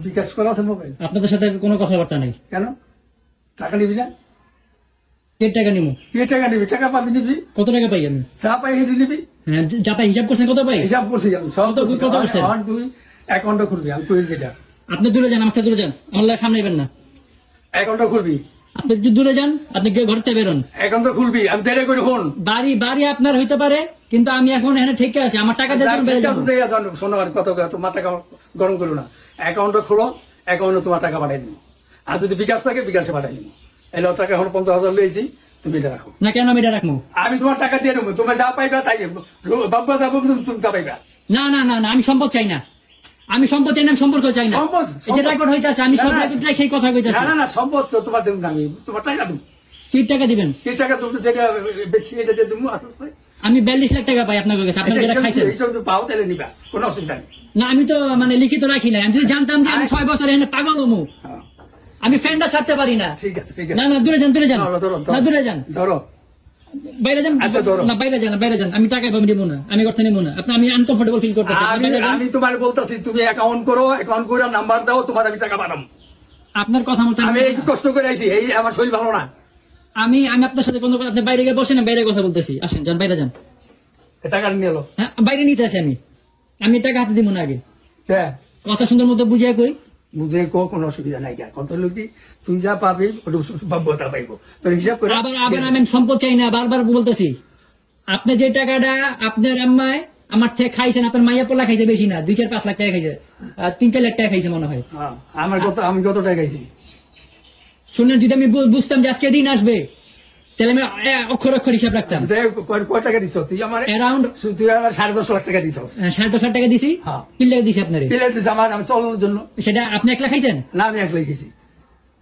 বিকাশ করা আছে মোবাইল? আপনাদের সাথে কোনো কথাবার্তা নেই। কেন? টাকা নিবি না? কে টাকা নিবো? কে টাকা নিবি? টাকা পাবি নিবি। কত টাকা পাই আমি? যা পাই হেঁটে নিবি। হ্যাঁ, যা পাই হিসাব করছেন কত পাই? হিসাব করছি আমি সব। কত করছেন? তুই অ্যাকাউন্টটা খুলবি, আমি কই যেটা। আপনি দূরে যান, আমার সাথে দূরে যান, আমার সামনে নেবেন না। অ্যাকাউন্টটা খুলবি। আপনি যদি দূরে যান, আপনি ঘর থেকে বেরোন। অ্যাকাউন্টটা খুলবি, আমি যেটা করি হন। বাড়ি আপনার হইতে পারে, কিন্তু আমি এখন এখানে ঠিক আছে, আমার টাকা দিয়ে শোনো আর কত তোমার টাকা গরম করো না। অ্যাকাউন্টটা খোলো, অ্যাকাউন্টে তোমার টাকা পাঠাই দিবো। আর যদি বিকাশ থাকে বিকাশে পাঠাই দিবো। এলো টাকা এখন 50,000 লইছি, তুমি এটা রাখো। না কেন আমি এটা রাখবো? আমি তোমার টাকা দিয়ে দেবো, তোমার যা পাইবা তাই বাবা যাবো, তুমি তা পাইবা। না না না না, আমি সম্পদ চাই না, আমি সম্পদ চাই না, আমি সম্পর্ক চাই না। এই যে রেকর্ড হইতাছে, আমি সব রেকর্ড রেখে কথা কইতাছি। না না, সম্পদ তো তোমার দেবো না, আমি তোমার টাকা দেবো। কি টাকা দিবেন? কি টাকা তুমি যেটা বেশি এটা দিয়ে দেবো আস্তে আস্তে। আমি 42 লাখ টাকা পাই আপনার কাছে, আপনার যেটা খাইছেন। এইসব তো পাও তাহলে নিবা, কোনো অসুবিধা নেই। না আমি তো মানে লিখিত রাখি নাই, আমি যদি জানতাম যে আমি 6 বছর এখানে পাগল হমু, আমি ফ্যানটা ছাড়তে পারি না। ঠিক আছে ঠিক আছে। না না, দূরে যান দূরে যান, না দূরে যান, ধরো বাইরে যান। আচ্ছা ধরো না বাইরে যান, বাইরে যান, আমি টাকা নেবো না, আমি করতে নেবো না। আপনি, আমি আনকমফোর্টেবল ফিল করতেছি। আমি তোমার বলতেছি, তুমি অ্যাকাউন্ট করো, অ্যাকাউন্ট করে নাম্বার দাও, তোমার আমি টাকা পাঠাবো। আপনার কথা মতো আমি এই কষ্ট করে আইছি, এই আমার শরীর ভালো না। আমি আপনার সাথে কোনো কথা, আপনি বাইরে গিয়ে বসেন, বাইরে কথা বলতেছি। আসেন, যান বাইরে যান। টাকা নিয়ে এলো। হ্যাঁ বাইরে নিতে আসি আমি টাকা হাতে দিব না আগে। হ্যাঁ কথা সুন্দর মতো বুঝিয়ে কই। বুঝে কোনো অসুবিধা নাই। কত লোক তুই যা পাবি বাব্যতা পাইবো, তোর হিসাব করে। আবার আমি সম্পদ চাই না, বারবার বলতেছি। আপনি যে টাকাটা আপনার আম্মায় আমার থেকে খাইছেন, আপনার মাইয়া পোলা খাইছে বেশি না, 2-4-5 লাখ টাকা খাইছে, 3-4 লাখ টাকা খাইছে মনে হয়। আমি কত টাকা খাইছি শুনলেন? যদি আমি বুঝতাম যে আজকে দিন আসবে, তাহলে আমি অক্ষর অক্ষর হিসাব রাখতাম। কয় টাকা দিছ তুই? আমার অ্যারাউন্ড তুই আমার 10.5 লাখ টাকা দিছ। 10.5 লাখ টাকা দিছি। কি টাকা দিছি আপনার? আমার আমি চলার জন্য। সেটা আপনি 1 লাখ খাইছেন? না আমি 1 লাখ খেয়েছি,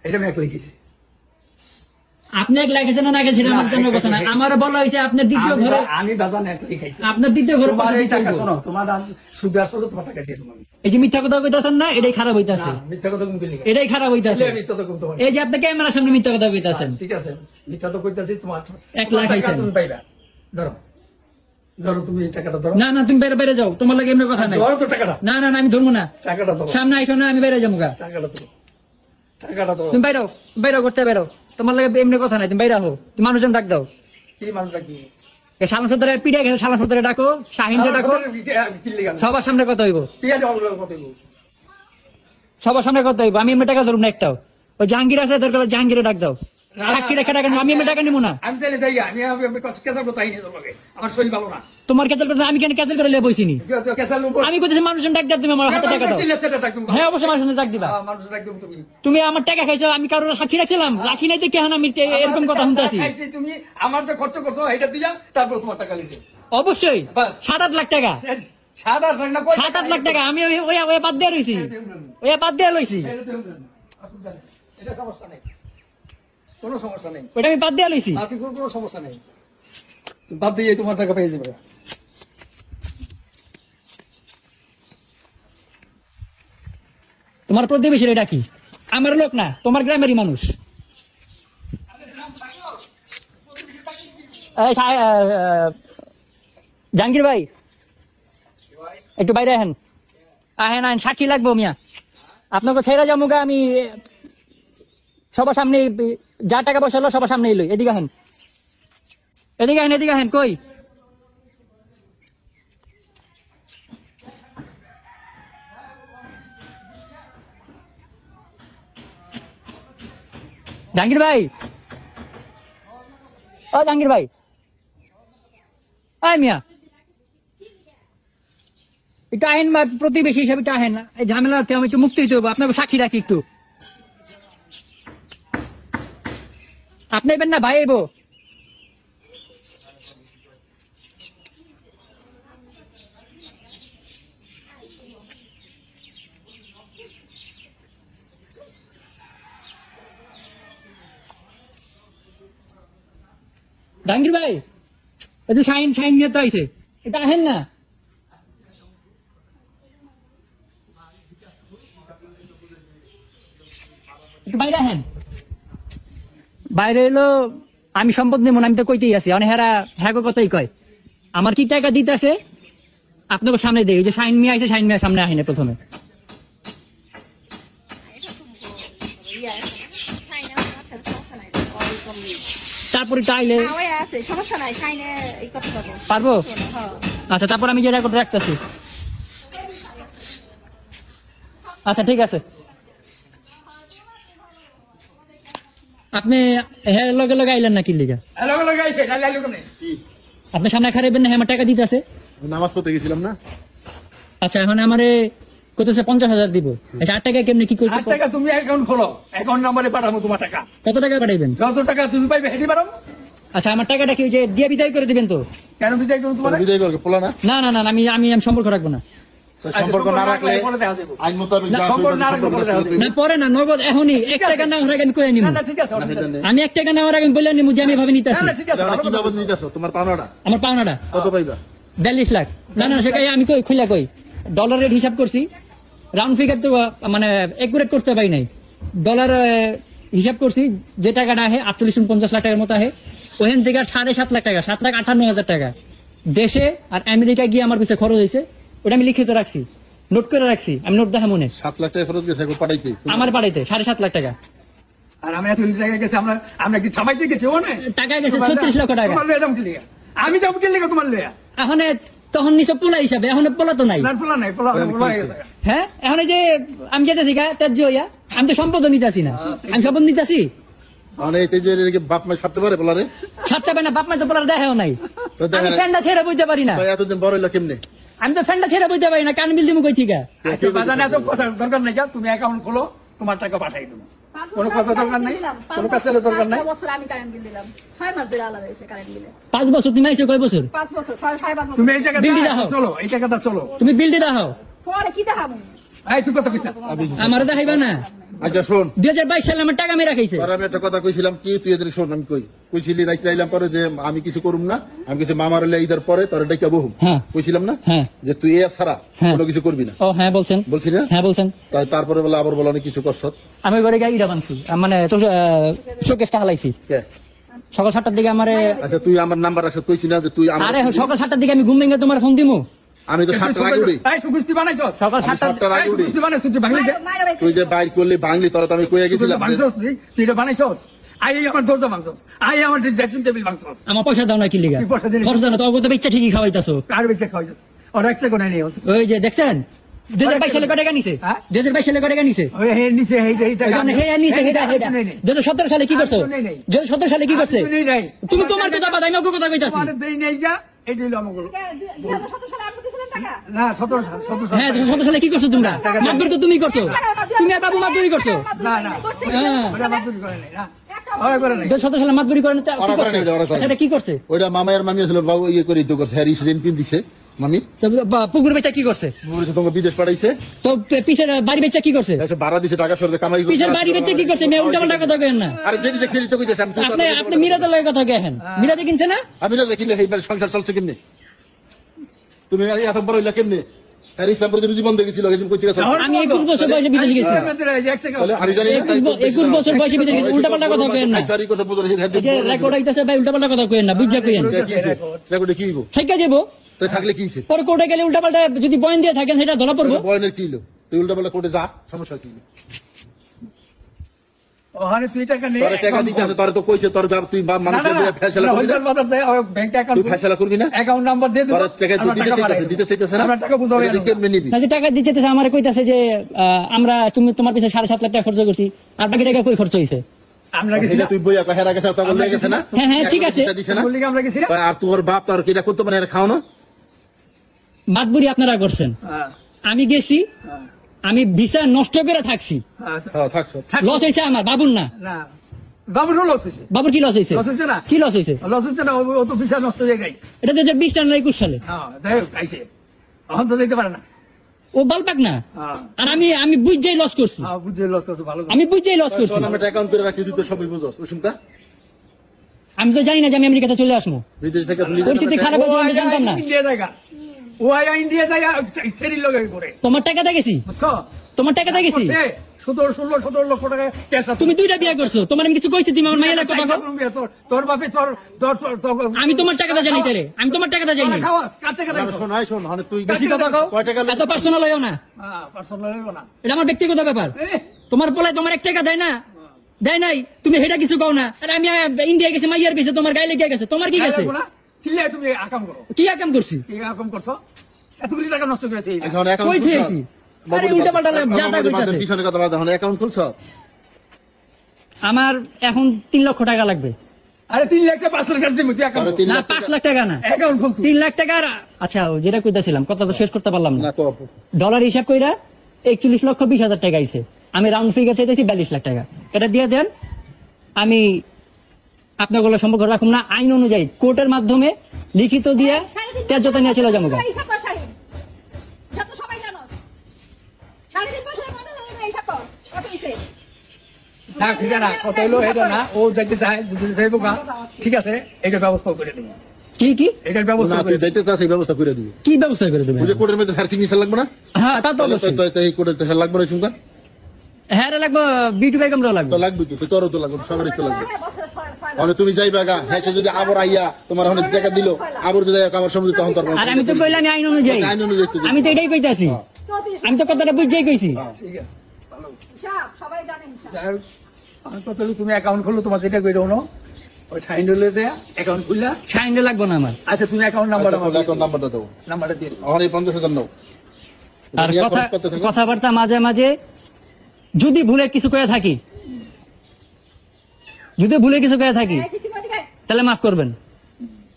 এটা আমি 1 লাখ খেয়েছি। আপনি 1 লাখ খাইছেন না খাইছেন সেটা আমার জন্য কথা না। আমারও বলা হয়েছে আপনার দ্বিতীয় ঘরে, আমি বাজান 1 লাখ খাইছি। আপনার দ্বিতীয় ঘরে টাকা শোনো, তোমার সুদ আসলে তোমার টাকা দিয়ে দেবো। এই যে মিথ্যা কথা কইতাছেন না, এটাই খারাপ হইতাছে। মিথ্যা কথা কোন গেলি? এটাই খারাপ হইতাছে। মিথ্যা তো কোন তোমার। এই যে আপনি ক্যামেরার সামনে মিথ্যা কথা কইতাছেন। ঠিক আছে, মিথ্যা তো কইতাছি। তোমার 1 লাখ খাইছেন, তুমি পাইবা। ধরো ধরো, তুমি এই টাকাটা ধরো। না না, তুমি বাইরে বাইরে যাও, তোমার লাগে এমনি কথা নাই। ধরো তো টাকাটা। না না না, আমি ধরবো না। টাকাটা ধরো। সামনে আইসো না, আমি বাইরে যাবো গা। টাকাটা ধরো, টাকাটা ধরো। তুমি বাইরে বাইরে করতে বাইরে, তোমার লাগে এমনি কথা নাই, তুমি বাইরে হো। তুমি মানুষজন ডাক দাও। কি মানুষ ডাকি? এই শালা সর্দারে পিড়ে গেছে, শালা সর্দারে ডাকো, শাহিনকে ডাকো, সবার সামনে কথা হইব, সবার সামনে কথা হইব। আমি এমনি টাকা ধরবো না একটাও। ওই জাহাঙ্গীর আছে, দরকার জাহাঙ্গীরে ডাক দাও। সাক্ষী রেখে টাকা নিবো, আমি এমনি টাকা নিবো না। আমি তাহলে যাই, আমি কেসাল করতে আইনি তোর লগে, আমার শরীর ভালো না। তোমার ক্যান্সেল করতে আমি কেন ক্যান্সেল করে বইছি নি? আমি কইতেছি মানুষজন ডাক দাও, তুমি আমার হাতে টাকা দাও। হ্যাঁ অবশ্যই মানুষজন ডাক দিবা। তুমি আমার টাকা খাইছো, আমি কারোর সাক্ষী রাখছিলাম? রাখি নাই তো কেন আমি এরকম কথা শুনতেছি? তুমি আমার যে খরচ করছো এটা দিয়া তারপর তোমার টাকা লিখে। অবশ্যই 7-8 লাখ টাকা। 7-8 লাখ টাকা আমি ওই বাদ দিয়ে রইছি, ওই বাদ দিয়ে লইছি। এটা সমস্যা নেই, কোনো সমস্যা নেই, ওইটা আমি বাদ দিয়ে লইছি। কোনো সমস্যা নেই, বাদ দিয়ে তোমার টাকা পেয়ে যাবে। তোমার প্রতিবেশীর এটা কি? আমার লোক না, তোমার গ্রামেরই মানুষ। জাহাঙ্গীর ভাই একটু বাইরে আহেন, আহেন আহেন, সাক্ষী লাগবো মিয়া। আপনাকে ছেড়ে যাবো গা, আমি সবার সামনে যা টাকা পয়সা হলো সবার সামনে এলোই। এদিকে আহেন, এদিকে আহেন, এদিকে আহেন। কই জাহাঙ্গীর ভাই, ও জাহাঙ্গীর ভাই, আয় মিয়া একটু আহেন, প্রতিবেশী হিসাবে একটু আহেন। এই ঝামেলা আমি একটু মুক্তি দিতে হবো, আপনাকে সাক্ষী রাখি একটু। আপনি এবেন না ভাই এবো? জাহাঙ্গীর ভাই এই যে শাইন নিয়ে তো আইছে, এটা আহেন না। একটু বাইরে আহেন। বাইরে এলো, আমি সম্পদ নেব না, আমি তো কইতেই আছি। অনেক হ্যাঁ কথাই কয়। আমার কি টাকা দিতেছে আপনাকে সামনে দেয়। যে শাইন মিয়া আইছে, শাইন মিয়া সামনে আহেন প্রথমে। ইয়া আছে সাইনে আছে সমস্যা নাই ওই কম নেই তারপরে টাইলে ওই আছে সমস্যা নাই সাইনে এই করতে পারবো পারবো হ্যাঁ আচ্ছা তারপর আমি যে রেকর্ড রাখতেছি আচ্ছা ঠিক আছে আপনি হ্যাঁ লগে লগে আইলেন না কি লিগা হ্যালো হ্যালো গাইছে না লাইলো কেন আপনি সামনে খারাইবেন না হ্যাঁ আমার টাকা দিতেছে নামাজ পড়তে গেছিলাম না আচ্ছা এখন আমারে কতছে 50,000 দিব আচ্ছা 8 টাকা কেমনে কি করতে 8 টাকা তুমি অ্যাকাউন্ট খোলো অ্যাকাউন্ট নম্বরে পাঠাবো তোমার টাকা কত টাকা পাঠাইবেন যত টাকা তুমি পাইবে হেঁটে পারো আচ্ছা আমার টাকাটা কি ওই যে দিয়ে বিদায় করে দিবেন তো কেন দিতে একদম তোমার বিদায় করবে পোলা না না না না আমি আমি আমি সম্পর্ক রাখবো না সম্পর্ক না রাখলে পরে দেখা যাবে আইন মোতাবেক না, যা সম্পর্ক না রাখলে পরে দেখা যাবে। না পরে না নগদ এখনই 1 টাকা না আগে আমি কই নিব না না ঠিক আছে অসুবিধা নেই। আমি 1 টাকা নেওয়ার আগে বললেন নিমু যে আমি ভাবে নিতেছি না না ঠিক আছে ভালো কি কথা। বাবদ নিতেছো তোমার পাওনাটা আমার পাওনাটা কত পাইবা 42 লাখ না না সেটাই আমি কই খুলা কই ডলার রেট হিসাব করছি রাউন্ড ফিগার তো মানে একুরেট করতে পারি নাই ডলার হিসাব করছি যে টাকাটা আহে 48-49 লাখ টাকার মতো আহে ওখান থেকে আর 7.5 লাখ টাকা 7,58,000 টাকা দেশে আর আমেরিকা গিয়ে আমার পিছে খরচ হয়েছে ওটা আমি লিখিত রাখছি নোট করে রাখছি আমি নোট দেখা মনে 7 লাখ টাকা ফেরত গেছে এখন পাঠাইতে আমার বাড়িতে 7.5 লাখ টাকা আর আমরা এত টাকা গেছে আমরা কি ছাপাইতে গেছি ও না টাকা গেছে 36 লক্ষ টাকা তোমার লয়ে যাম কি লিগা আমি যাবো কি লিগা তোমার লয়া এখন তখন নিচে পোলা হিসাবে এখন পোলা তো নাই না পোলা নাই পোলা হয়ে গেছে হ্যাঁ এখন এই যে আমি যেতেছি গা ত্যায্য হইয়া আমি তো সম্পদ নিতেছি না আমি সম্পদ নিতেছি মানে এই যে এর বাপ মা ছাড়তে পারে পোলারে ছাড়তে পারে না বাপ মা তো পোলার দেখাও নাই তো দেখা আমি নাই। ফ্যানটা ছেড়ে বইতে পারি না ভাই এতদিন বড় হইলো কেমনে আমি তো ফ্যানটা ছেড়ে বইতে পারি না কান বিল দিমু কই থেকে আচ্ছা বাজারে এত কথা দরকার নাই তুমি অ্যাকাউন্ট খোলো তোমার টাকা পাঠাই দেবো কোনো কথা দরকার নাই কোনো কাছে দরকার নাই 5 বছর আমি কারেন্ট বিল দিলাম 6 মাস ধরে আলাদা হয়েছে কারেন্ট বিলে 5 বছর তুমি আইছো কয় বছর 5 বছর 6-5 বছর তুমি এই টাকা বিল দাও। চলো এই টাকাটা চলো তুমি বিল দি দাও পরে কি দেখাবো এই তুই কথা কইছ না আমারে দেখাইবা না আচ্ছা শোন 2022 সালে আমার টাকা মেরা খাইছে আর আমি একটা কথা কইছিলাম কি তুই এদের শোন আমি কইছিলি রাইতে আইলাম পরে যে আমি কিছু করুম না আমি কিছু মামার হলে ঈদের পরে তোর ডাইকা বহুম হ্যাঁ। কইছিলাম না হ্যাঁ। যে তুই এ ছাড়া হ্যাঁ। কোনো কিছু করবি না ও হ্যাঁ বলছেন বলছি না হ্যাঁ বলছেন তারপরে বলে আবার বলো অনেক কিছু করছ আমি ঘরে গাই ইটা বানছি মানে তো শোকেসটা হালাইছি কে সকাল 7টার দিকে আমারে আচ্ছা তুই আমার নাম্বার রাখছ কইছি না যে তুই আমার আরে সকাল 7টার দিকে আমি ঘুম ভেঙে তোমার ফোন দিমু আমি তো 7টা আগে উঠি এই সুকুস্তি বানাইছ সকাল আমি 7টার আগে উঠি সুকুস্তি বানাইছ তুই বাংলা মায়ের ভাই তুই যে বাইর করলি বাংলি তোরা তো আমি কইয়া গেছিলাম যে- বানাইছস তুই এটা বানাইছস আই আমার দরজা ভাঙছস আই আমার ড্রেসিং টেবিল ভাঙছস আমার পয়সা দাও না কি লিগা কি পয়সা দিলি? খরচ দাও না তো অগত বেচ্চা ঠিকই খাওয়াইতাছো কার বেচে খাওয়াইছস ওর একটা কোণে নেই ওই যে দেখছেন 2022 সালে কয় টাকা নিছে হ্যাঁ? 2022 সালে কয় টাকা নিছে ওই হে নিচে হেইটা হেইটা ওই জন্য হে নিছে হেটা হেটা 2017 সালে কি করছো শুনেই নাই। 2017 সালে কি করছে শুনেই নাই। তুমি তোমার কথা বাদ আমি ওকে কথা কইতাছি তোমার দেই নাই যা এইটা হলো আমার গুলো। 2017 সালে আপনি দিয়েছিলেন টাকা না 17 হ্যাঁ 2017 সালে কি করছো তোমরা মাতবরি তো তুমি করছো তুমি আর বাবু মাতবরি করছো না না হ্যাঁ ওটা বাদুরি করে নাই না ওরা করে নাই 2017 সালে মাতবরি করেন তো কি ওরা করে করছে নাই, ওরা করে নাই। সেটা কি করছে ওইটা মামায়ের মামি ছিল বাবু ইয়ে করে তো করছে হ্যারিস রেন কিন দিছে মামি তো পুকুর বেচা কি করছে বলেছে তোমাকে বিদেশ পাঠাইছে তো পিছের বাড়ি বেচা কি করছে এসে ভাড়া দিছে টাকা সরতে কামাই করছে পিছের বাড়ি বেচা কি করছে মেয়ে উল্টা পাল্টা কথা কেন না আরে যেটি দেখছি তো কইতেছে আমি তো আপনি আপনি মিরাজের লগে কথা কেন মিরাজে কিনছে না আমি না দেখিলে এইবার সংসার চলছে কেমনে তুমি এত বড় হইলা কেমনে আর ইসলাম প্রতি জীবন দেখেছিল একজন কইতে গেছে আমি 21 বছর বয়সে বিদেশে গেছি তাহলে আমি জানি না 21 বছর বয়সে বিদেশে গেছি উল্টা পাল্টা কথা কেন না তারি কথা বলে এই যে রেকর্ড হইতাছে ভাই উল্টা পাল্টা কথা কেন না বুঝা কেন রেকর্ডে কি হইব ঠিক আছে যাবো তাই থাকলে কি হইছে পরে কোর্টে গেলে উল্টা পাল্টা যদি বয়ান দিয়ে থাকেন সেটা ধরা পড়বো বয়নের কি হলো তুই উল্টা বলে কোটে যা সমস্যা কি ওখানে তুই টাকা নেই তোর টাকা দিতে আছে তোর তো কইছে তোর যাব তুই বাপ মানুষের দিয়ে ফয়সালা করবি না ব্যাংক অ্যাকাউন্ট তুই ফয়সালা করবি না অ্যাকাউন্ট নাম্বার দিয়ে তোর টাকা দিতে চাইতেছে না আমরা টাকা বুঝাবো তুই কেমনে নিবি না যে টাকা দিচ্ছে আমার কইতাছে যে আমরা তুমি তোমার পিছনে 7.5 লাখ টাকা খরচ করছি আর বাকি টাকা কই খরচ হইছে আমরা গেছি এটা তুই বইয়া কহেরা গেছে তখন লেগে গেছে না হ্যাঁ, হ্যাঁ, ঠিক আছে। দিছে না বলি আমরা গেছি না আর তোর বাপ তোর কিটা করতে পারে আর খাও না বাদবুরি আপনারা করছেন হ্যাঁ, আমি গেছি হ্যাঁ, আমি ভিসা নষ্ট করে থাকছি হ্যাঁ, হ্যাঁ থাক থাক। লস হয়েছে আমার বাবুর না না বাবুরও লস হয়েছে বাবুর কি লস হয়েছে লস হয়েছে না কি লস হয়েছে লস হচ্ছে না ও তো পিসা নষ্ট হয়ে গেছে এটা 2020 সাল না 21 সালে হ্যাঁ যাই হোক গাইছে এখন তো দেখতে পারে না ও বালপাক না হ্যাঁ আর আমি বুঝাই লস করছি হ্যাঁ বুঝে লস করছো ভালো করে। আমি বুঝাই লস করছি তোর নামে অ্যাকাউন্ট করে রাখি তুই তো সবই বুঝছস ওসুমকা আমি তো জানি না যে আমি আমেরিকাতে চলে আসবো বিদেশ থেকে তুই নিজের পরিস্থিতি নামে খারাপ ও হয়েছে আমি আয়া জানতাম না ইন্ডিয়া জায়গা ও আয়া ইন্ডিয়া জায়গা সেরি লগে করে তোমার টাকাতে গেছি বুঝছো তোমার টাকাতে গেছি 17 লক্ষ টাকা ক্যাশ আছে তুমি দুইটা বিয়ে করছো তোমার আমি কিছু কইছি তুমি আমার মাইয়ের কথা কও। তোর বাপে তোর আমি তোমার টাকাতে জানি তারে আমি তোমার টাকাতে যাই না খাওয়াস কার টাকা না, দেখছো শোন আয় শোন মানে তুই বেশি কথা কও কয় টাকা এত পার্সোনাল হইও না হ্যাঁ পার্সোনাল হইব না এটা আমার ব্যক্তিগত ব্যাপার এ তোমার পোলায় তোমার 1 টাকা দেয় না, দেয় নাই, তুমি সেটা কিছু কও না। আরে আমি ইন্ডিয়া গেছি, মাইয়ার গেছে, তোমার গায়ে লেগে গেছে, তোমার কি গেছে? কিনলে তুমি আকাম করো, কি আকাম করছি? কি আকাম করছো? এতগুলি টাকা নষ্ট করে দিই এখন অ্যাকাউন্ট কই থেয়েছি? আরে উল্টা পাল্টা জাতা কইতাছে। পিছনে কথা বাদ, এখন অ্যাকাউন্ট খুলছ? আমার এখন 3 লক্ষ টাকা লাগবে। আরে 3 লাখ টাকা 5 লাখ টাকা দিবি তুই আকাম আরে করো। 3 না, লাখ 5 লাখ টাকা না, অ্যাকাউন্ট খুলতো 3 লাখ টাকা। আচ্ছা, যেটা কইতাছিলাম কথা তো শেষ করতে পারলাম না। না কপ ডলার হিসাব কইরা 41,20,000 টাকা আইছে। আমি রাউন্ড ফিগার চাইতেছি 42 লাখ টাকা। এটা দিয়ে দেন, আমি আপনাগুলো সম্পর্ক রাখুন না। আইন অনুযায়ী কোর্টের মাধ্যমে লিখিত দিয়া ত্যায্যতা নিয়ে চলে যাবো। হিসাব কর শাহিন, যত সবাই জানো 3.5 বছরের মধ্যে হিসাব কর কত হইছে। না ঠিক না, কথা হলো এটা না, ও যাইতে চায়, যদি যাইবো গা, ঠিক আছে, এটা ব্যবস্থা করে দেবো, কি কি এটার ব্যবস্থা না, করে তুই যাইতে চাস এই ব্যবস্থা করে দিবি। কি ব্যবস্থা করে দেবেন? ওই যে কোর্টের মধ্যে হ্যার সিগনেচার লাগবে না? হ্যাঁ, তা তো অবশ্যই। তো এই কোর্টের হ্যার লাগবে না শুনকা? হ্যাঁ, রে লাগবে, বিটু বেগমরাও লাগবে। তো লাগবে, তো তোরও তো লাগবে, সবারই তো লাগবে। বছরে 6 মানে তুমি যাইবা গা, হ্যাঁ সে যদি আবার আইয়া তোমার অনেক টাকা দিল, আবার যদি আমার সম্বন্ধে তখন তোর আর আমি তো কইলাম আইন অনুযায়ী, আইন অনুযায়ী তো আমি তো এটাই কইতাছি, 34 আমি তো কথাটা বুঝেই কইছি। ঠিক আছে, ভালো। হিসাব সবাই জানে হিসাব। যাই হোক, আমার কথা হলো তুমি অ্যাকাউন্ট খুললো, তোমার যেটা কই দাও না, ওই সাইন হলে যে অ্যাকাউন্ট খুললা। সাইন্ডে লাগবে না আমার। আচ্ছা, তুমি অ্যাকাউন্ট নাম্বারটা অ্যাকাউন্ট নাম্বারটা দাও, নাম্বারটা দিয়ে দিও। এখন এই 50,000 নাও। আর তুমি কথা খরচ করতে থাকো। কথাবার্তা মাঝে মাঝে যদি ভুলে কিছু কয়ে থাকি, যদি ভুলে কিছু কয়ে থাকি এই কিছু করে তাহলে মাফ করবেন।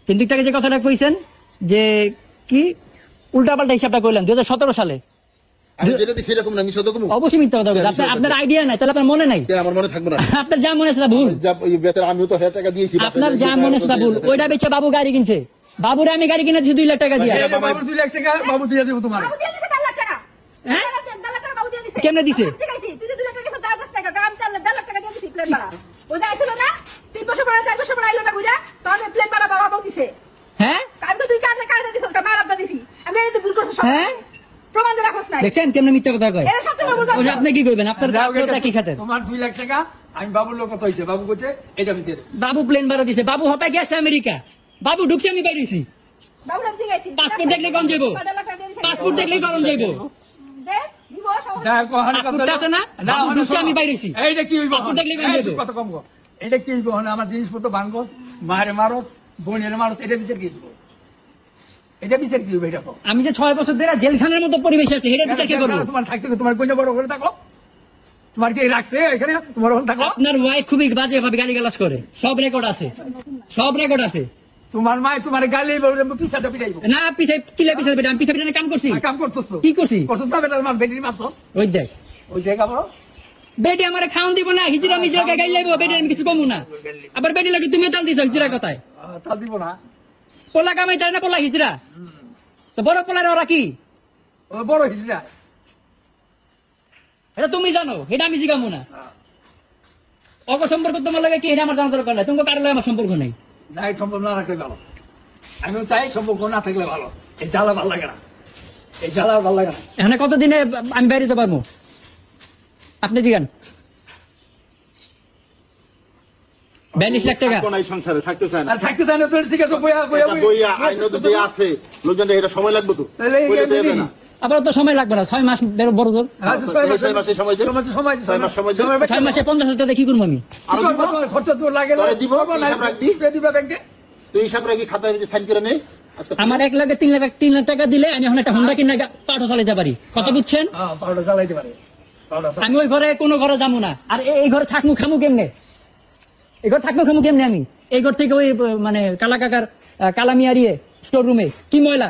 কিন্তু একটাকে যে কথাটা কইছেন যে কি উল্টাপাল্টা হিসাবটা কইলেন 2017 সালে, আমি যেটা দিছি এরকম না, আমি সত্য কমু। অবশ্যই মিথ্যা কথা বলছেন। আপনার আইডিয়া নাই, তাহলে আপনার মনে নাই। আমার মনে থাকবে না। আপনার যা মনে আছে তা ভুল। আমিও তো হাজার টাকা দিয়েছি। আপনার যা মনে আছে তা ভুল। ওইটা বেচে বাবু গাড়ি কিনছে, বাবুরে আমি গাড়ি কিনেছি 2 লাখ টাকা দিয়ে। এই যে বাবুর 2 লাখ টাকা বাবু দিয়ে দেবো তোমার। বাবু দিয়ে দিছে 4 লাখ টাকা। হ্যাঁ? 4 লাখ টাকা বাবু দিয়ে দিছে। কেমনে দিছে? ঠিক আছে, তুই যে 2 লাখ টাকা দিছিস, 10 টাকা, গ্রাম 4 লাখ টাকা দিয়ে দিছিস প্লেন ভাড়া। ও যাইছিল না 3 বছর পরে 4 বছর পরে আইলো না বুঝা, তখন প্লেন ভাড়া বাবা বলতিছে। হ্যাঁ, আমি তো তুই কার্ডে দিছিস, মারাদা দিছি। আমি এই ভুল করছিস। হ্যাঁ? প্রমাণ দিয়ে রাখছ না। দেখছেন কেমনে মিথ্যা কথা কয়। এটা সবচেয়ে বড় ভুল। ওই যে আপনি কি কইবেন? আপনার যাও, এটা আপনারটা কি খাতেন? তোমার 2 লাখ টাকা আমি বাবুর লোক কত হয়েছে, বাবু বলছে এটা আমি দিয়ে দেবো। বাবু প্লেন ভাড়া দিছে, বাবু হপে গেছে আমেরিকা, বাবু ঢুকছে আমি বাইরেছি। বাবু নাম দিয়ে গেছি। পাসপোর্ট দেখলে কোন যাইবো? 4 লাখ টাকা দিয়ে দিছে। পাসপোর্ট দেখলে করণ যাইবো। দে, দিব সমস্যা। যা হোক, ওখানে কথা পাসপোর্ট হলো- আছে না? না, বাবু ওখানে ঢুকছে, শোনো। আমি বাইরেছি। এইটা কি হইব? পাসপোর্ট দেখলে কোন এই, যাইবো? কত কম গো। এটা কি হইব? ওখানে আমার জিনিসপত্র ভাঙ্গস, মায়ের মারস, বোনের মারস, এটা বিচার কি দিব? এটা বিচার কি হইব? এটা কও। আমি যে 6 বছর ধরে জেলখানার মতো পরিবেশ আছে, এটা বিচার কে করবো? তোমার থাকতে তোমার কইনা বড় করে থাকো, তোমার কি রাখছে এখানে তোমার ওখানে থাকো? আপনার ওয়াইফ খুবই বাজে ভাবে গালিগালাজ করে, সব রেকর্ড আছে, সব রেকর্ড আছে। তোমার মায় তোমার গালি পিছাটা পিটাইব। না পিছে কিলে পিছে বেটা, আমি পিছে বেটা কাম করছি। কাম করছস তো? কি করছি? করছস না বেটার মার বেটির মারছ? ওই দেখ, ওই দেখ আবার বেটি আমারে খাওন দিব না, হিজরা মিজরাকে গাইল লাইবো, বেটি আমি কিছু কমু না। আবার বেটি লাগি তুমি তাল দিছ হিজরা কথায়। তাল দিব না। পোলা কামাই তার না পোলা হিজরা, তো বড় পোলার ওরা কি? ও বড় হিজড়া। এটা তুমি জানো, এটা আমি জিগামু না। অগ সম্পর্ক তোমার লাগে কি এটা আমার জানার দরকার নাই, তোমার কারো লাগে আমার সম্পর্ক নাই। যাই সম্পর্ক না রাখলে ভালো। আমিও চাই সম্পর্ক না থাকলে ভালো। এই জ্বালা ভাল লাগে না, এই জ্বালা ভাল লাগে না। এখানে কতদিনে আমি বেরিয়ে পারবো আপনি জিগান? 42 লাখ টাকা থাকবো না এই সংসারে, থাকতে চায় না। আর থাকতে চাই না তো ঠিক আছে, বইয়া বইয়া একটা বইয়া আইন যে আছে লোকজন, এটা সময় লাগবে তো। তাহলে এই বইলে কেমনে দেবে দিবি? না। আবার তো সময় লাগবে না, 6 মাস বড় জোর। আচ্ছা, ছয় মাসের সময় দে। সময় 6 মাস সময় দে। 6 মাসে 50,000 টাকা কি করবো আমি? আরো দিব? খরচা তো লাগে তোরে দিব, হিসাব রাখবি। দিবা ব্যাংকে। তুই হিসাব রাখি, খাতায় সাইন করে নে আজকে। আমার 1 লাখ 3 লাখ টাকা দিলে আমি এখন একটা হোন্ডা কিনে পাঠও চালাতে পারি, কথা বুঝছেন? হ্যাঁ, পাউডার চালাইতে পারে, পাউডার চালাই। আমি ওই ঘরে কোনো ঘরে যাবো না। আর এই ঘরে থাকমু খামু কেমনে? এই ঘর থাকমু খামু কেমনে? আমি এই ঘর থেকে ওই মানে কালা কাকার কালামিয়ারিয়ে স্টোর রুমে কি ময়লা,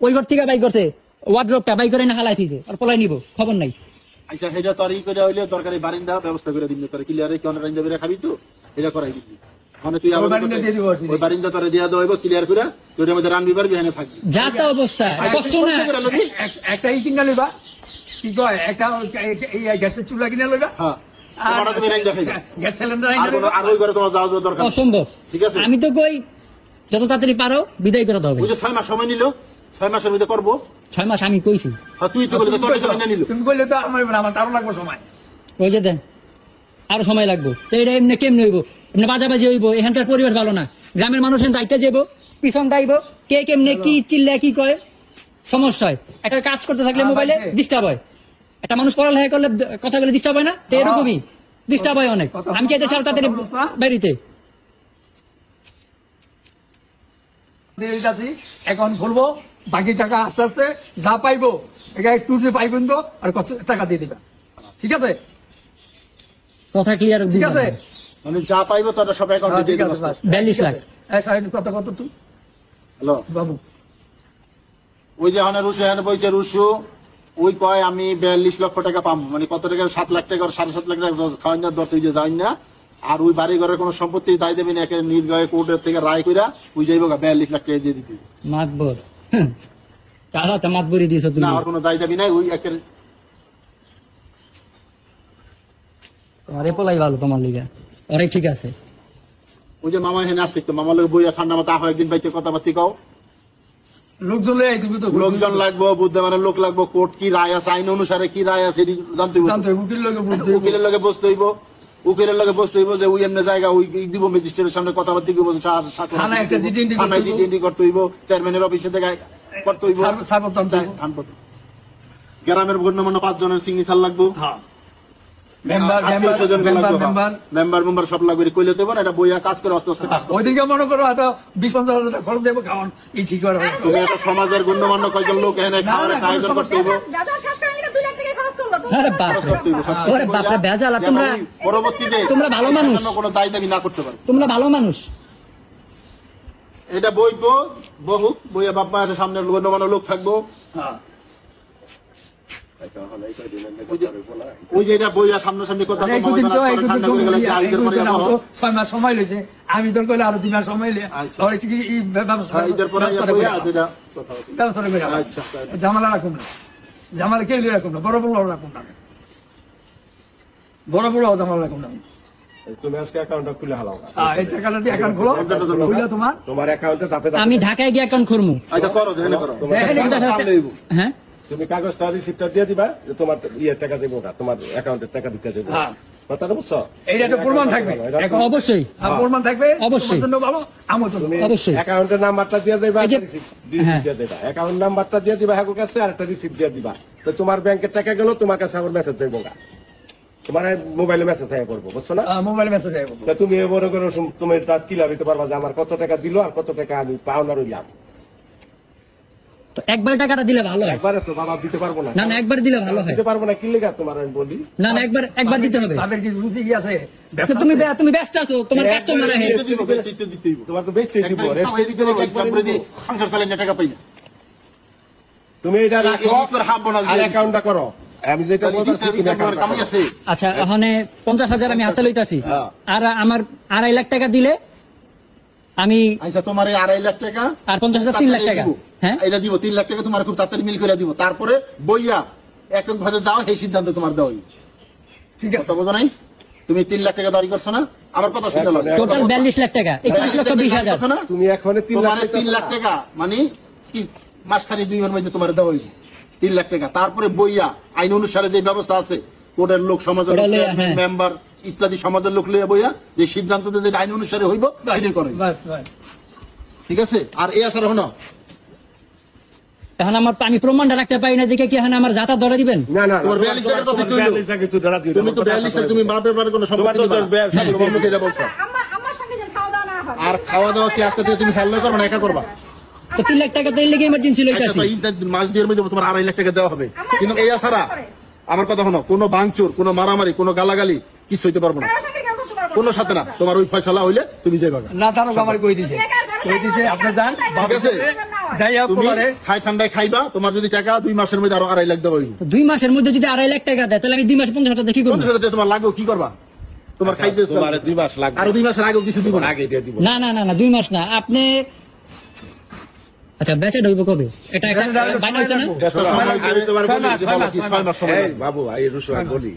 ওই ঘর থেকে বাই করছে, ওয়ার্ড্রোবটা বাই করে না হালাই থিছে, আর পলাই নিব, খবর নাই। আচ্ছা, সেটা তোর ই করে হইলে দরকারি বারিন্দা ব্যবস্থা করে দিবি, তোর ক্লিয়ারে কেন রাইন্দা বেরা খাবি তো, এটা করাই দিবি। মানে তুই ওই বারিন্দা দিয়ে দিব, ওই বারিন্দা তোরে দিয়া দেব ক্লিয়ার করে, তুই এর মধ্যে রানবি পারবি, এখানে থাকবি। যা তা অবস্থা, কষ্ট না। একটা ই কিনা লইবা, কি কয়, একটা এই গ্যাসের চুলা কিনা লইবা। হ্যাঁ, আর তোমারটা তুমি রাইন্দা খাইবা। গ্যাস সিলিন্ডার আর কোনো- আর ওই ঘরে তোমার যাওয়ার দরকার নেই। অসম্ভব। ঠিক আছে? আমি তো কই যত তাড়াতাড়ি পারো বিদায় করে হবে। ওই যে 6 মাস সময় নিল, 6 মাসের মধ্যে করবো। 6 মাস আমি কইছি। আর তুই তো বলি তোর সময় নিয়ে নিল। তুমি কইলে তো আমার আমার তারও লাগবে সময়। ওই যে দেন আরো সময় লাগবে, তো এটা এমনি কেমনি হইব? এমনি বাজাবাজি হইব? এখানকার পরিবেশ ভালো না, গ্রামের মানুষ দায়িত্বে যাবো, পিছন দাইব, কে কেমনে কি চিল্লা কি কয়, সমস্যা হয়। একটা কাজ করতে থাকলে মোবাইলে ডিস্টার্ব হয়। একটা মানুষ পড়ালেখা করলে কথা বলে ডিস্টার্ব হয় না, তো এরকমই ডিস্টার্ব হয় অনেক। আমি চাইতেছি আরো তাড়াতাড়ি বাড়িতে অ্যাকাউন্ট খুলবো, বাকি টাকা আস্তে আস্তে যা পাইবো এখানে তুলতে পাইবেন তো, আর কত টাকা দিয়ে দিবা, ঠিক আছে? কথা ক্লিয়ার। ঠিক আছে, মানে যা পাইবো তারা সব অ্যাকাউন্টে দিয়ে ঠিক দিবো। আছে, বাস। 42 লাখ। সাহেব কত কত তুই হ্যালো, বাবু? ওই যে এখানে রুশু এখানে বইছে রুশু, ওই কয় আমি 42 লক্ষ টাকা পাবো, মানে কত টাকা 7 লাখ টাকা 7.5 লাখ টাকা খাওয়াই না, 10 যে যাই না। আর ওই বাড়ি ঘরের কোনো সম্পত্তি দায় দেবেন, একে নির্দয় কোর্টের থেকে রায় কইরা ওই যাইবো 42 লাখ টাকা দিয়ে দিতে। মাতবর কারা তো মাতবরি দিয়েছো তুমি? না, আর কোনো দায় দাবি নাই, ওই একের তোমার পোলাই ভালো, তোমার লিগা অনেক ঠিক আছে। ওই যে মামা এখানে আসছে, তো মামার লোক বইয়া ঠান্ডা মাথা হয় একদিন বাইতে কথাবার্তি কও। লোকজন লই তুমি তো লোকজন লাগবো, বুদ্ধমানের লোক লাগবো, কোর্ট কি রায় আছে, আইন অনুসারে কি রায় আছে এটি জানতে হইব। জানতে উকিল লোকে বুঝতে উকিলের লগে বসতে হইব, উকিলের লগে বসতে হইব যে ওই এমনি জায়গা ওই দিব ম্যাজিস্ট্রেটের সামনে কথাবার্তি করবো, থানায় একটা চিঠি এন্ট্রি থানায় করতে হইব। চিঠি এন্ট্রি করতে হইব, চেয়ারম্যানের অফিসে থেকে করতে হইব, সার্বতন্ত্র গ্রামের গণ্যমান্য 5 জনের সিগনেচার লাগবো, হ্যাঁ, মেম্বার আত্মীয়-স্বজন মেম্বার লাগবো, মেম্বার মেম্বার সব লাগবে, কইলে তো এটা বইয়া কাজ করে আস্তে আস্তে কাজ করো। ওইদিকে মনে করো হয়তো 20-50 হাজার টাকা খরচ দেবো, খাওয়ান এই ঠিক করে হবে। তুমি একটা সমাজের গণ্যমান্য কয়জন লোক এখানে খাওয়ার একটা আয়োজন করতে হইব, দাদা শেষ করে নিলে 2 লাখ টাকা খরচ করবো তো। আরে বাপ রে, করতে হইব, সব কিছু ওরে বাপ রে, কইরা, বেজাল। আর যেন তোমরা ওই পরবর্তীতে তোমরা ভালো মানুষ। যেন কোনো দায় দাবি না করতে পারে। তোমরা ভালো মানুষ। এটা বইবো বহু বইয়া বাপ্পা আছে, সামনে গণ্যমান্য লোক থাকবো, হ্যাঁ, ওই যে এটা বইয়া সামনাসামনি কথা আর এই দুদিন তো 6 মাস সময় লইছে, আমি তোর কইলে আরো 2 মাস সময় লইয়া আচ্ছা। আর কি এই ঈদের পরে ব্যবস্থাটা বইয়া করে যেটা ব্যবস্থাটা করে আচ্ছা। ঝামেলা রাখুন না, ঝামেলা কেউ রাখুন না, বড় বড় রাখুন না, বড় বড় ঝামেলা রাখুন না। তুমি আজকে অ্যাকাউন্টটা খুলে হালাও। এই টাকাটা দিয়ে অ্যাকাউন্ট খোলো, খুলে তোমার তোমার অ্যাকাউন্টে তাতে আমি ঢাকায় গিয়ে অ্যাকাউন্ট খুলবো। আচ্ছা করো, যেখানে করো। যেখানে পঞ্চাশ হাজার সামনে হইবো। হ্যাঁ, তুমি কাগজটা রিসিপ্টটা দিয়ে দিবা যে তোমার টাকা দেবো না, তোমার অ্যাকাউন্টের টাকা দিতে দেবো। হ্যাঁ। কথাটা বুঝছো? এইটা একটা প্রমাণ থাকবে, এখন অবশ্যই প্রমাণ থাকবে, অবশ্যই। তোমার জন্য ভালো, আমার জন্য তুমি অবশ্যই। অ্যাকাউন্টের নাম্বারটা দিয়ে দিবা, এই যে- রিসিপ্ট হ্যাঁ। দিয়ে দিবা, অ্যাকাউন্ট নাম্বারটা দিয়ে দিবা হ্যাঁ কাছে, আর একটা রিসিপ্ট দিয়ে দিবা। তো তোমার ব্যাংকের টাকা গেল, তোমার কাছে আমার মেসেজ দেবো না, তোমার মোবাইলে মেসেজ থেকে করবো, বুঝছো না? মোবাইল মেসেজ আইবো। তা তুমি মনে করো তুমি তার কিলা দিতে পারবা যে আমার কত টাকা দিল আর কত টাকা আমি পাওনা রইলাম। তো একবার টাকাটা দিলে ভালো হয়। একবারে তো বাবা দিতে পারবো না। না না, একবার দিলে ভালো হয়। দিতে পারবো না, কি লেগা তোমার আমি বলি। না না, একবার দিতে হবে। তাদের কি রুচি কি আছে? তো তুমি ব্যস্ত আছো, তোমার কাস্টমার আছে। দিতে দিব, বেচতে দিতে হইব। তোমার তো বেচে দিব, একটা রেস্ট টাকা দিতে হইব, ইসলাম করে দিয়ে সংসার চালাইলে না টাকা পাই না। তুমি এটা রাখো এই তোর হাফ বোনাস আর দিয়ে অ্যাকাউন্টটা করো। আমি যেটা বলছি তুমি ইসলাম account কামাই করো। আছে। আচ্ছা, ওখানে 50,000 আমি হাতে লইতাছি, হ্যাঁ। আর আমার 2.5 লাখ টাকা দিলে আমি, আচ্ছা তোমার এই 2.5 লাখ টাকা আর 50,000 3 লাখ টাকা। হ্যাঁ, এটা দিব, 3 লাখ টাকা তোমার খুব তাড়াতাড়ি মিল করে দিব, তারপরে বইয়া একক ভাবে যাও, সেই সিদ্ধান্ত তোমার দেওয়া হইব। ঠিক আছে, কথা বোঝো নাই? তুমি 3 লাখ টাকা দাবি করছো না, আমার কথা শুনে লাগে। টোটাল 42 লাখ টাকা, 21,20,000। তুমি এখন 3 লাখ তোমার 3 লাখ টাকা মানে কি মাসখানি 2 মাসের মধ্যে তোমার দেওয়া হইব 3 লাখ টাকা, তারপরে বইয়া আইন অনুসারে যে ব্যবস্থা আছে, কোর্টের লোক, সমাজের ওটা লোক, লইয়া, হ্যাঁ। মেম্বার ইত্যাদি সমাজের লোক লইয়া বইয়া যে সিদ্ধান্ত যে আইন অনুসারে হইব এটাই করে, বাস বাস। ঠিক আছে? আর এই আসার হনো এখন আমি প্রমাণটা রাখতে পারি না দেখে কি এখন আমার যাতা ধরে দিবেন? না না তোমার 42 টাকার কথা কইলো। তুমি তো 42 টাকা তুমি বাপের বাড়ি কোনো সম্পত্তি তোমার তো দিবা না। হ্যাঁ, তোমার মুখে এটা বলছো। আমার সঙ্গে যেন খাওয়া দাওয়া না হয়। আর খাওয়া দাওয়া কি আজকে থেকে তুমি হেল্প করবে না, একা করবা? তো 3 লাখ টাকা তো এই লেগে ইমার্জেন্সি আচ্ছা, লইতাছি। তো এই মাস দুয়ের মধ্যে তোমার 2.5 লাখ টাকা দেওয়া হবে, কিন্তু এই আসারা আমার কথা হলো, কোনো ভাঙচুর, কোনো মারামারি, কোনো গালাগালি কিছু হইতে পারবো না, কারোর সঙ্গে কেউ করতে পারবো না। কোনো সাথে না। তোমার ওই ফয়সালা হইলে তুমি যাইবা। না তারও আমার কই দিছে, আপনি যান, ঠিক আছে? যাইয়া তুমি পরে খাই ঠান্ডায় খাইবা, তোমার যদি টাকা 2 মাসের মধ্যে আরো 2.5 লাখ দেওয়া হইব। তো 2 মাসের মধ্যে যদি 2.5 লাখ টাকা দেয়, তাহলে আমি 2 মাসে 50,000 টাকা কি করব? 50 টাকা তোমার লাগবে, কি করবা? তোমার খাইতে তোমার 2 মাস লাগবে, আরো 2 মাসের আগেও কিছু দিব না। আগে দিয়ে দিব। না না না না, 2 মাস না। আপনি আচ্ছা, বেচা ঢুকবো কবে? এটা একটা বাইনা হইছে না? আচ্ছা, সময় আমি দিলে তোমার ছয় বলি মাস, যে ছয় বলো মাস, কি, 6 মাস সময় এই লাগবে। বাবু এই রুশু আমি বলি,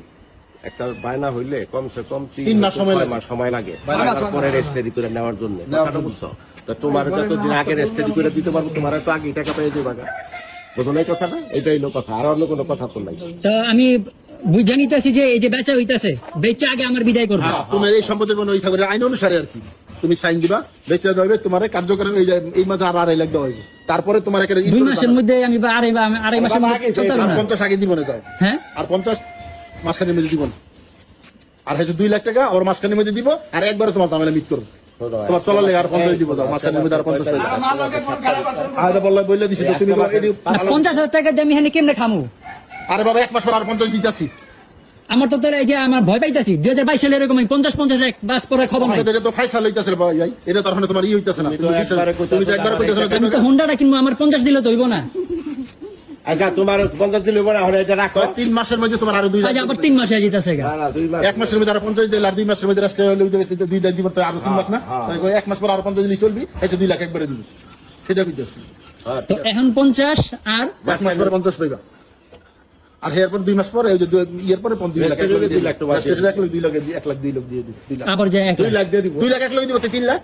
একটা বায়না হইলে কমসে কম 3 মাস সময় 6 লাগে। মাস সময় লাগে, ছয় মাস বায়নার পরে রেজিস্ট্রি করে নেওয়ার জন্য। কথাটা বুঝছো? তো তোমার যতদিন আগে রেজিস্ট্রি করে দিতে পারবো, তোমার তো আগে টাকা পেয়ে যাবে। বুঝো না এই কথাটা? এটাই হলো কথা, আর অন্য কোনো কথা তো নাই। তো আমি বুঝে নিতেছি যে এই যে বেচা হইতাছে, বেচা আগে আমার বিদায় করবো। হ্যাঁ, তোমার এই সম্পত্তির কোনো ইচ্ছা করে আইন অনুসারে আর কি তুমি সাইন দিবা, বেচে দেওয়া হবে তোমার কার্যক্রম এই মাসে আর 2.5 লাখ দেওয়া হবে। তারপরে তোমার একটা 2 মাসের মধ্যে আমি আড়াই মাসের মধ্যে চলতে পারবো না। 50 আগে দিব না যাও, হ্যাঁ আর 50 মাসখানের মধ্যে দিব না, আর হচ্ছে 2 লাখ টাকা ওর মাসখানের মধ্যে দিব, আর একবারে তোমার ঝামেলা মিট করবো, তোমার চলার লেগে আর 50 দিব, যাও মাসখানের মধ্যে আর 50 টাকা। আরে বললে দিছি তো তুমি এটি 50,000 টাকা দিয়ে আমি এখানে কেমনে খামু? আরে বাবা 1 মাস পর আর 50 দিতাছি। আমার তো এই যে আমার ভয় পাইতাছি 2022 সালে এরকম 50 এক বাস পরে খবর নাই। আমাদের তো ফাইসাল হইতাছে ভাই, এটা তো এখন তোমার হইতাছে না, তুমি তো একবার কইতাছ না। আমি তো হুন্ডাটা কিনবো, আমার 50 দিলে তো হইব না। আচ্ছা তোমার 50 দিলে পরে এখন এটা রাখো। 3 মাসের মধ্যে তোমার আরো 2 লাখ, আজ আবার 3 মাসে যেতেছে গা। না, না, 2 মাস। 1 মাসের মধ্যে আরো 50 দিলে, আর 2 মাসের মধ্যে রাষ্ট্র হলে 2 লাখ দিব, তো আরো 3 মাস না, তাই 1 মাস পর আরো 50 দিলে চলবি, এই 2 লাখ একবারে দিব, সেটা কইতাছি। তো এখন 50 আর 1 মাস পরে 50 পাইবা, আর এরপর 2 মাস পরে এই যে এর পরে 2 লাখ, 2 লাখ টাকা রাষ্ট্রের 1 লাখ 2 লাখ 1 লাখ 2 লাখ দিয়ে দিবি, 2 লাখ আবার যে 1 2 লাখ দিয়ে দিব। 2 লাখ 1 লাখ দিব, তো 3 লাখ,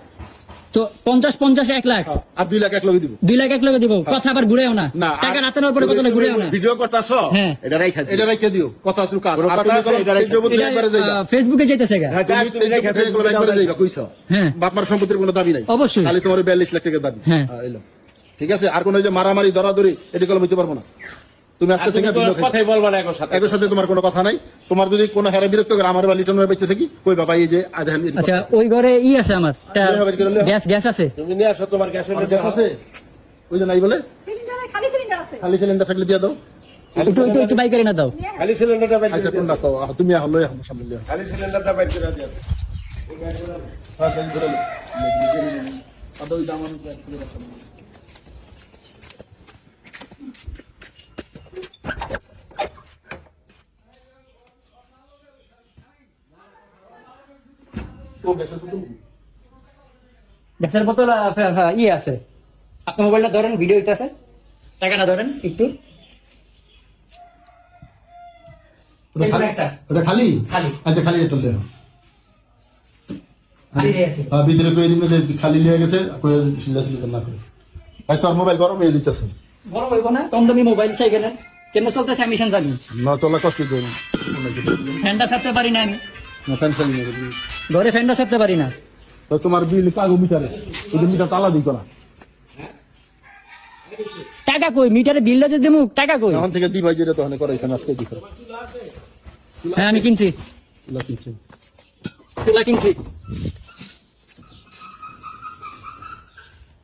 তো 50 1 লাখ, আর 2 লাখ 1 লাখ দিব। 2 লাখ 1 লাখ দিব। কথা আবার ঘুরেও না, না, টাকা রাতের পরে কথা ঘুরেও না। ভিডিও করতাছো, হ্যাঁ। এটা রাইখা দিও। এটা রাইখা দিও, কথা আসল কাজ। পুরো আর কথা তুমি আছে, এটা রাইখা জবত এটা একবারে যাইবা, ফেসবুকে যাইতেছে গা। হ্যাঁ, তুমি রাইখা দিও, একবারে যাইবা, কইছো হ্যাঁ বাপমার সম্পত্তির কোনো দাবি নাই, অবশ্যই। খালি তোমার 42 লাখ টাকা দাবি। হ্যাঁ। এলো ঠিক আছে, আর কোনো যে মারামারি ধরাধরি এটা কলম হইতে পারবো না। তুমি আজকে থেকে তুমি তো কথাই বলবা না একর সাথে। একর সাথে তোমার কোনো কথা নাই। তোমার যদি কোনো হেরা বিরক্ত করে আমার বা লিটন ভাই বেঁচে থাকি, কই বাবা এই যে আধান আচ্ছা ওই ঘরে আছে আমার গ্যাস আছে। তুমি নিয়ে আসো তোমার গ্যাসের গ্যাস আছে, ওই যে নাই বলে সিলিন্ডারে খালি সিলিন্ডার আছে। খালি সিলিন্ডার থাকলে দিয়ে দাও। একটু বাই করে না দাও। খালি সিলিন্ডারটা বাইর আচ্ছা করে কোনটা তো তুমি হলো এখন সামনে লিও। খালি সিলিন্ডারটা বাইর করে দিও। হ্যাঁ তাই ধরে লো। আদা ওই দাম আমি এক করে রাখলাম। ও গ্যাসের বোতল গ্যাসের বোতল আছে। আপনার মোবাইলটা ধরেন, ভিডিও হইতেছে, টাকাটা ধরেন একটু। ওটা খালি খালি। আচ্ছা খালি এটা লে খালি আছে। ভিতরে কই দিন যে খালি লিয়ে গেছে, কই সিলা না করে ভাই তোর মোবাইল গরম হয়ে যাইতেছে। বড় হইব না, কম দামি মোবাইল চাই কেন? কেন চলতেছে আমি জানি না তোলা কষ্ট দেই না, ফ্যানটা ছাড়তে পারি না আমি, না টেনশন নেই। ঘরে ফ্যানটা ছাড়তে পারি না। তো তোমার বিল কাগো মিটারে, ওই মিটার তালা দিই করা, টাকা কই? মিটারে বিলটা যে দেবো, টাকা কই? এখন থেকে দি ভাই যেটা তো হনে করাইছেন আজকে দি করে হ্যাঁ আমি কিনছি, কিনছেন চুলা কিনছি।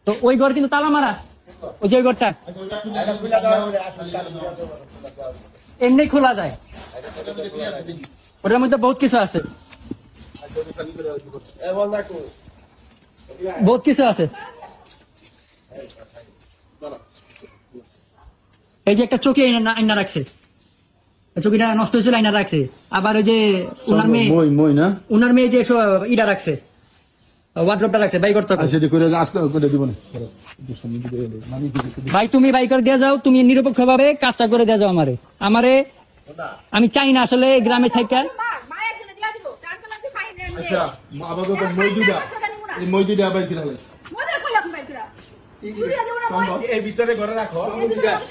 তো ওই ঘর কিন্তু তালা মারা, ওই যে ওই ঘরটা এমনি খোলা যায়, ওটার মধ্যে বহুত কিছু আছে, বহুত কিছু আছে। এই যে একটা চৌকি আইনা রাখছে, চৌকিটা নষ্ট হয়েছিল, আইনা রাখছে। আবার ওই যে উনার মেয়ে যে ইটা রাখছে, ওয়ার্ড্রপটা রাখছে, বাই করতে হবে। আচ্ছা করে আজকে করে দিব না ভাই তুমি বাই করে দিয়ে যাও, তুমি নিরপেক্ষ ভাবে কাজটা করে দিয়ে যাও আমারে। আমি চাই না আসলে গ্রামে থাকা। মায়ের জন্য দিয়া দিব, তারপর আপনি ফাইন নেন। আচ্ছা আপাতত এই মইদিটা আবার কিনা লাগে মজা কই আপনি ভাই কিরা চুরিয়া দেব না ভাই। এই ভিতরে ঘরে রাখো।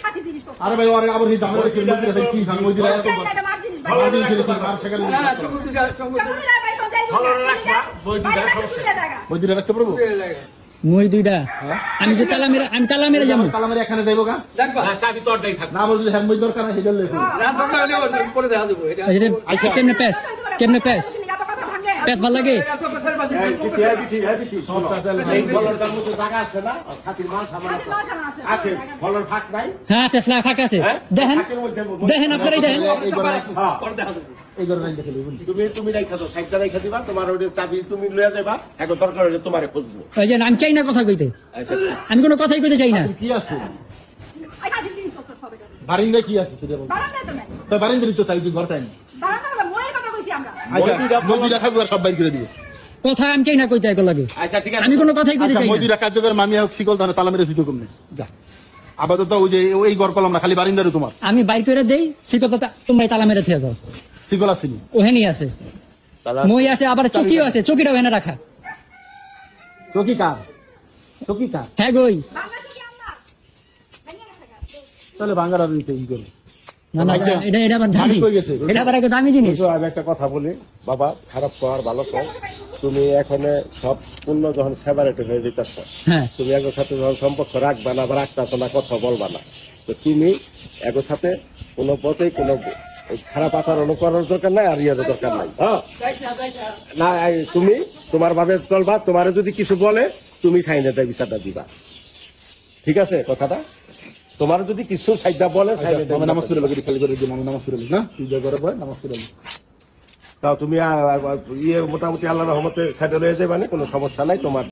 সাথী জিনিস তো আরে ভাই আরে আবার এই জামাটা কি মইদিটা কি জান মইদিটা এত এটা মার জিনিস ভাই। ভালো দিন ছিল কি মার সেখানে চুরিয়া ভাই তো যাই ভালো রাখবা, বই দুইটা চুরিয়া জায়গা। মইদিটা রাখতে পারবো? মই দুইটা আমি যে তালা মেরে যাবো। কালামের এখানে যাইবো গা হ্যাঁ, চাবি তোরটাই থাক। না বললে হ্যাঁ মই দরকার নাই সেটা লেখো। আচ্ছা কেমনে প্যাস ভাল লাগে? এই বিটি, এই বিটি, এই বিটি। এই বলরটার মধ্যে জায়গা আছে না? খাতির মাল সামান আছে। আছে, বলর ফাঁক নাই? হ্যাঁ আছে, ফাঁকা আছে। দেখেন ফাঁকের মধ্যে দেখেন আপনারাই দেখেন। হ্যাঁ। এই ঘরে নাই দেখে লইবো তুমি রাইখা দাও, সাইডটা রাইখা দিবা, তোমার ওই চাবি তুমি লইয়া যাবা, এখন দরকার হলে তোমারে খুঁজবো। ওই যে আমি চাই না কথা কইতে, আচ্ছা, আমি কোনো কথাই কইতে চাই না। কি আছে এই কাজের জিনিস তো সব এটা। বারিন্দা কি আছে সেটা বল। বারান্দায় তো নাই। তো বারিন্দারই তো চাই ঘর চাই না। বারান্দায় ময়ের কথা কইছি আমরা। আচ্ছা মইদিটা থাকবে আর সব বাইর করে দিবে। কথা আমি চাই না কইতে এক লাগে, আচ্ছা ঠিক আছে। আমি কোনো কথাই কইতে আচ্ছা চাই না। মইদিটা কার্যকর মামি হোক শিকল দানে তালা মেরে দিতে কমনে যা। আপাতত ওই যে এই ঘর কলম না, খালি বারিন্দারই তোমার আমি বাইর করে দেই, সে কথা তোমরা তালা মেরে থিয়া যাও। শিকল আসেনি ওহেনি আছে, মই আছে, আবার চকিও আছে, চকিটাও এনে রাখা। চকি কার? চকি কার? বাংলা হ্যাঁ গই, কি আমরা? ভেঙে গেছে গা। তাহলে বাঙ্গার আর ই করে না না আচ্ছা, এটা আবার দামি, মালিক কই গেছে? এটা আবার একটা দামি জিনিস। আমি একটা কথা বলি, বাবা খারাপ কর ভালো কর, তুমি এখন সব পূর্ণ যখন সেপারেট হয়ে যেতেছ, হ্যাঁ তুমি একের সাথে যখন সম্পর্ক রাখবা না বা রাখতেছ না, কথা বলবা না, তো তুমি একের সাথে কোনো পথেই কোনো খারাপ আচরণ করার দরকার নাই, আর ইয়ারও দরকার নাই। হ্যাঁ না, তুমি তোমার ভাবে চলবা। তোমার যদি কিছু বলে তুমি সাইনে দেয় বিচারটা দিবা, ঠিক আছে কথাটা? তোমার যদি কিছু সাইডটা বলে নামাজ পড়ে লোক খালি করে দিয়ে নামাজ পড়ে না পূজা করে নামাজ পড়ে তাও তুমি মোটামুটি আল্লাহর রহমতে সেটেল হয়ে যাবে, মানে কোনো সমস্যা নাই তোমার।